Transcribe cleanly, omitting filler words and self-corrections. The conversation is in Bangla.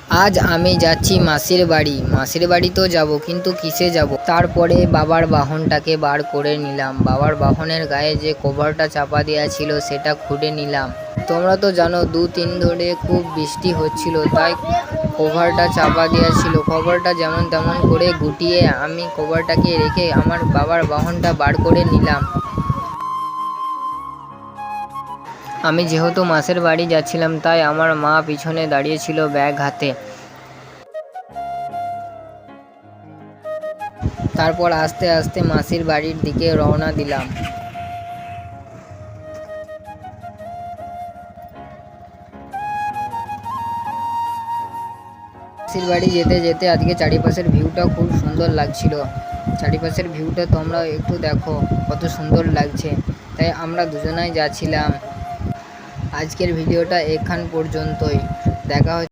আজ আমি যাচ্ছি মাসির বাড়ি। মাসির বাড়ি তো যাব, কিন্তু কিসে যাব? তারপরে বাবার বাহনটাকে বার করে নিলাম। বাবার বাহনের গায়ে যে কভারটা চাপা দেওয়া ছিল সেটা খুলে নিলাম। তোমরা তো জানো 2-3 ধরে খুব বৃষ্টি হচ্ছিল, তাই কভারটা চাপা দেওয়া ছিল। কভারটা যেমন তেমন করে গুটিয়ে আমি কভারটাকে রেখে আমার বাবার বাহনটা বার করে নিলাম। আমি যেহেতু মাসির বাড়ি যাচ্ছিলাম, তাই আমার মা পিছনে দাঁড়িয়েছিল ব্যাগ হাতে। তারপর আস্তে আস্তে মাসির বাড়ির দিকে রওনা দিলাম। মাসির বাড়ি যেতে যেতে আজকে চারিপাশের ভিউটা খুব সুন্দর লাগছিল। চারিপাশের ভিউটা তোমরা একটু দেখো, কত সুন্দর লাগছে। তাই আমরা দুজনাই যাচ্ছিলাম। আজকের ভিডিওটা এখান পর্যন্তই। দেখা হচ্ছে।